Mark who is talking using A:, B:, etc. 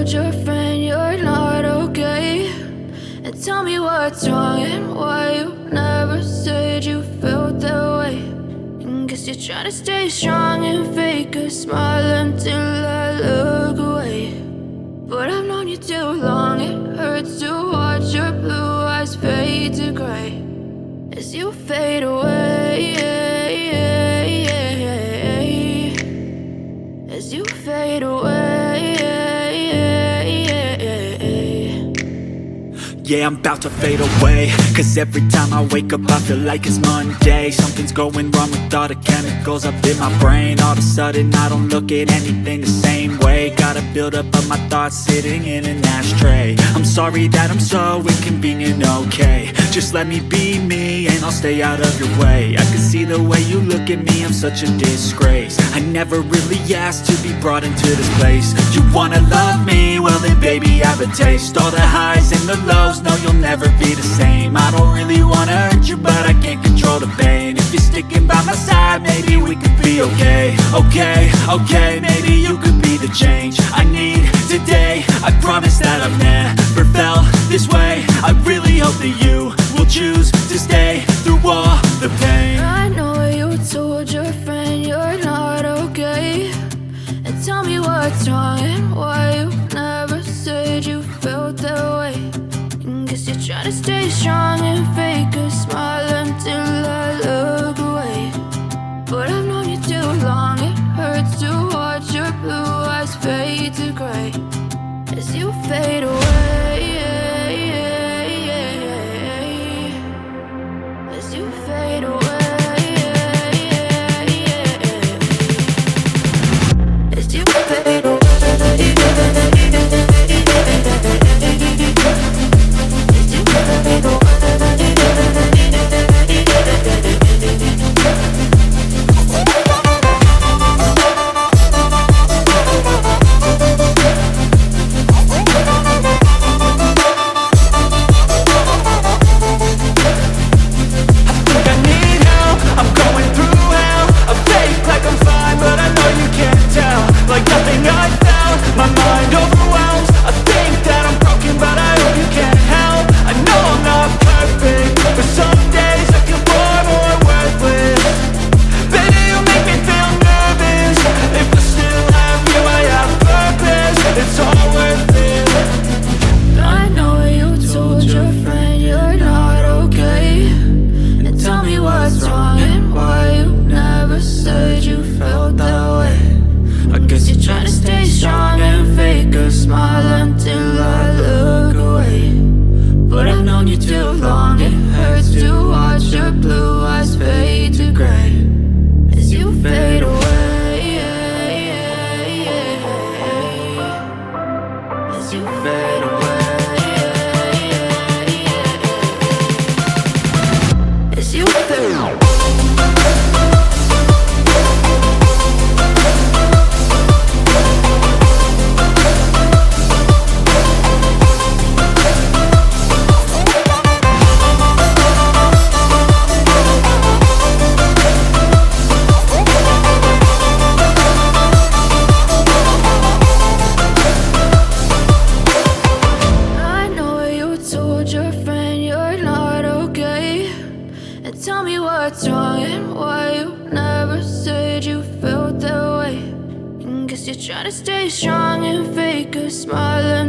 A: told your friend you're not okay, and tell me what's wrong and why you never said you felt that way. And guess you're trying to stay strong and fake a smile until I look away. But I've known you too long, it hurts to watch your blue eyes fade to gray as you fade away, as you fade away.
B: Yeah, I'm about to fade away, cause every time I wake up I feel like it's Monday. Something's going wrong with all the chemicals up in my brain. All of a sudden I don't look at anything the same way. Got a build up of my thoughts sitting in an ashtray. I'm sorry that I'm so inconvenient, okay. Just let me be me and I'll stay out of your way. I can see the way you look at me, I'm such a disgrace. I never really asked to be brought into this place. You wanna love me? Well then baby have a taste. All the highs and the lows, no, you'll never be the same. I don't really wanna hurt you, but I can't control the pain. If you're sticking by my side, maybe we could be okay. Okay, maybe you could be the change I need today. I promise that I've never felt this way. I really hope that you will choose to stay through all the pain.
A: I know you told your friend you're not okay, and tell me what's wrong and why you never said you felt that way. Guess you're trying to stay strong and fake a smile until I look away. But I've known you too long, it hurts to watch your blue eyes fade to gray as you fade away, as you fade away, as you fade away. Tell me what's wrong and why you never said you felt that way. And guess you're trying to stay strong and